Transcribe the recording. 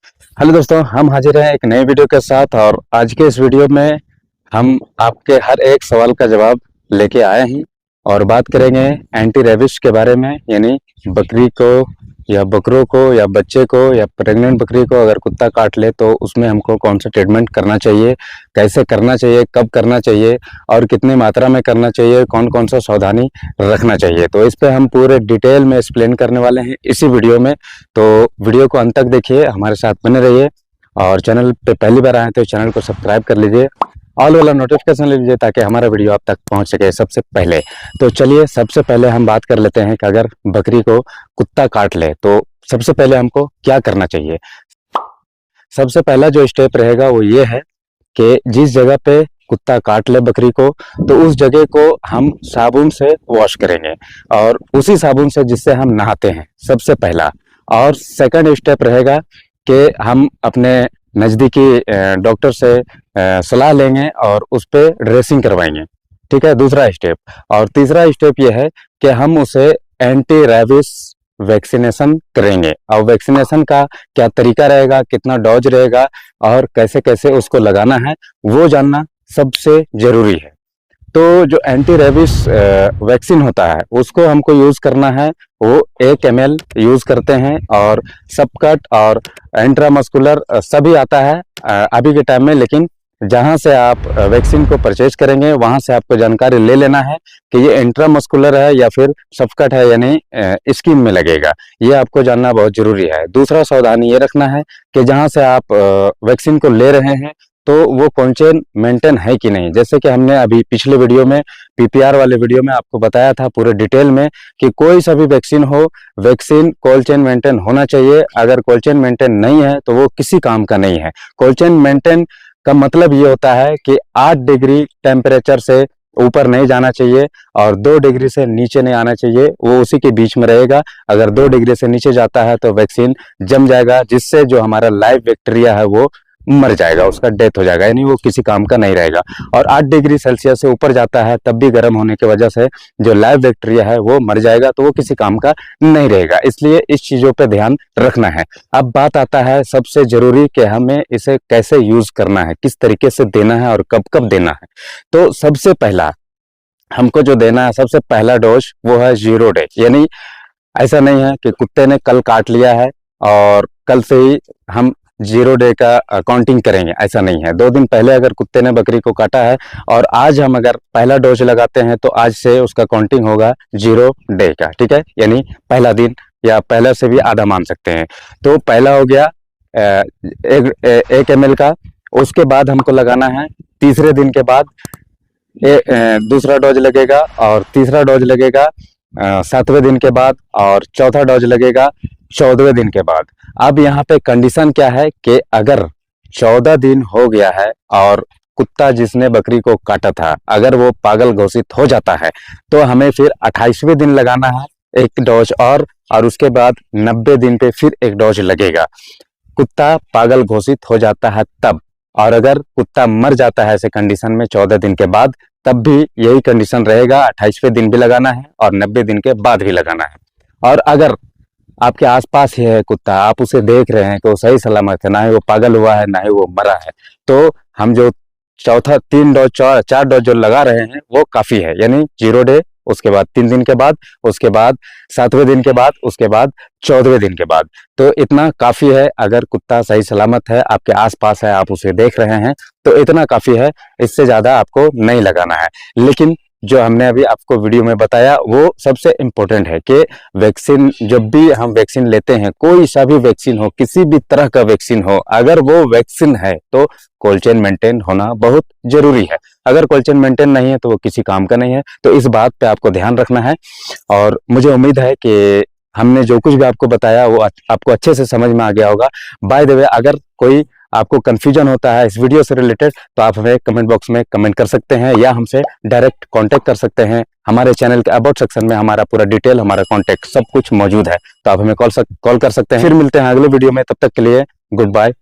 Hello दोस्तों, हम हाजिर हैं एक नए वीडियो के साथ। और आज के इस वीडियो में हम आपके हर एक सवाल का जवाब लेके आए हैं और बात करेंगे एंटी रेबिस के बारे में। यानी बकरी को या बकरों को या बच्चे को या प्रेग्नेंट बकरी को अगर कुत्ता काट ले तो उसमें हमको कौन सा ट्रीटमेंट करना चाहिए, कैसे करना चाहिए, कब करना चाहिए और कितनी मात्रा में करना चाहिए, कौन कौन सा सावधानी रखना चाहिए। तो इस पे हम पूरे डिटेल में एक्सप्लेन करने वाले हैं इसी वीडियो में। तो वीडियो को अंत तक देखिए, हमारे साथ बने रहिए। और चैनल पे पहली बार आए तो चैनल को सब्सक्राइब कर लीजिए, ऑल वाला नोटिफिकेशन ले लीजिए ताकि हमारा वीडियो आप तक पहुंच सके सबसे पहले। तो चलिए, सबसे पहले हम बात कर लेते हैं कि अगर बकरी को कुत्ता काट ले तो सबसे पहले हमको क्या करना चाहिए। सबसे पहला जो स्टेप रहेगा वो ये है कि जिस जगह पे कुत्ता काट ले बकरी को तो उस जगह को हम साबुन से वॉश करेंगे, और उसी साबुन से जिससे हम नहाते हैं सबसे पहला। और सेकंड स्टेप रहेगा कि हम अपने नज़दीकी डॉक्टर से सलाह लेंगे और उस पर ड्रेसिंग करवाएंगे। ठीक है, दूसरा स्टेप। और तीसरा स्टेप ये है कि हम उसे एंटी रेबिस वैक्सीनेशन करेंगे। और वैक्सीनेशन का क्या तरीका रहेगा, कितना डोज रहेगा और कैसे कैसे उसको लगाना है, वो जानना सबसे जरूरी है। तो जो एंटी रेबिस वैक्सीन होता है उसको हमको यूज करना है, वो 1 ml यूज करते हैं। और सबकट और इंट्रामस्कुलर सभी आता है अभी के टाइम में। लेकिन जहां से आप वैक्सीन को परचेज करेंगे वहां से आपको जानकारी ले लेना है कि ये इंट्रामस्कुलर है या फिर सबकट है, यानी स्किन में लगेगा। ये आपको जानना बहुत जरूरी है। दूसरा सावधानी ये रखना है कि जहां से आप वैक्सीन को ले रहे हैं तो वो कोल्ड चेन मेंटेन है कि नहीं। जैसे कि हमने अभी पिछले वीडियो में, पीपीआर वाले वीडियो में आपको बताया था पूरे डिटेल में कि कोई सा भी वैक्सीन हो, वैक्सीन कोल्ड चेन मेंटेन होना चाहिए। अगर कोल्ड चेन मेंटेन नहीं है तो वो किसी काम का नहीं है। कोल्ड चेन मेंटेन का मतलब ये होता है कि 8 डिग्री टेम्परेचर से ऊपर नहीं जाना चाहिए और 2 डिग्री से नीचे नहीं आना चाहिए, वो उसी के बीच में रहेगा। अगर 2 डिग्री से नीचे जाता है तो वैक्सीन जम जाएगा, जिससे जो हमारा लाइव बैक्टीरिया है वो मर जाएगा, उसका डेथ हो जाएगा, यानी वो किसी काम का नहीं रहेगा। और 8 डिग्री सेल्सियस से ऊपर जाता है तब भी गर्म होने की वजह से जो लाइव बैक्टीरिया है वो मर जाएगा, तो वो किसी काम का नहीं रहेगा। इसलिए इस चीजों पे ध्यान रखना है। अब बात आता है सबसे जरूरी कि हमें इसे कैसे यूज करना है, किस तरीके से देना है और कब कब देना है। तो सबसे पहला हमको जो देना है, सबसे पहला डोज वो है 0 डे। यानी ऐसा नहीं है कि कुत्ते ने कल काट लिया है और कल से ही हम 0 डे का काउंटिंग करेंगे, ऐसा नहीं है। 2 दिन पहले अगर कुत्ते ने बकरी को काटा है और आज हम अगर पहला डोज लगाते हैं तो आज से उसका काउंटिंग होगा 0 डे का। ठीक है, यानी पहला दिन या पहले से भी आधा मान सकते हैं। तो पहला हो गया 1 ml का। उसके बाद हमको लगाना है तीसरे दिन के बाद दूसरा डोज लगेगा, और तीसरा डोज लगेगा 7वें दिन के बाद, और चौथा डोज लगेगा 14वें दिन के बाद। अब यहाँ पे कंडीशन क्या है कि अगर 14 दिन हो गया है और कुत्ता जिसने बकरी को काटा था अगर वो पागल घोषित हो जाता है तो हमें फिर 28वें दिन लगाना है 1 डोज और उसके बाद 90 दिन पे फिर 1 डोज लगेगा। कुत्ता पागल घोषित हो जाता है तब, और अगर कुत्ता मर जाता है ऐसे कंडीशन में 14 दिन के बाद, तब भी यही कंडीशन रहेगा, 28वें दिन भी लगाना है और 90 दिन के बाद भी लगाना है। और अगर आपके आसपास ही है कुत्ता, आप उसे देख रहे हैं कि वो सही सलामत है, ना ही वो पागल हुआ है ना ही वो मरा है, तो हम जो चौथा 3 डोज 4 डोज जो लगा रहे हैं वो काफी है। यानी 0 डे, उसके बाद 3 दिन के बाद, उसके बाद 7वें दिन के बाद, उसके बाद 14वें दिन के बाद। तो इतना काफी है। अगर कुत्ता सही सलामत है, आपके आसपास है, आप उसे देख रहे हैं, तो इतना काफी है, इससे ज्यादा आपको नहीं लगाना है। लेकिन जो हमने अभी आपको वीडियो में बताया वो सबसे इम्पोर्टेंट है कि वैक्सीन, जब भी हम वैक्सीन लेते हैं, कोई सा भी वैक्सीन हो, किसी भी तरह का वैक्सीन हो, अगर वो वैक्सीन है तो कोल्ड चेन मेंटेन होना बहुत जरूरी है। अगर कोल्ड चेन मेंटेन नहीं है तो वो किसी काम का नहीं है। तो इस बात पे आपको ध्यान रखना है। और मुझे उम्मीद है कि हमने जो कुछ भी आपको बताया वो आपको अच्छे से समझ में आ गया होगा। बाय द वे, अगर कोई आपको कंफ्यूजन होता है इस वीडियो से रिलेटेड तो आप हमें कमेंट बॉक्स में कमेंट कर सकते हैं या हमसे डायरेक्ट कांटेक्ट कर सकते हैं। हमारे चैनल के अबाउट सेक्शन में हमारा पूरा डिटेल, हमारा कांटेक्ट सब कुछ मौजूद है, तो आप हमें कॉल कर सकते हैं। फिर मिलते हैं अगले वीडियो में, तब तक के लिए गुड बाय।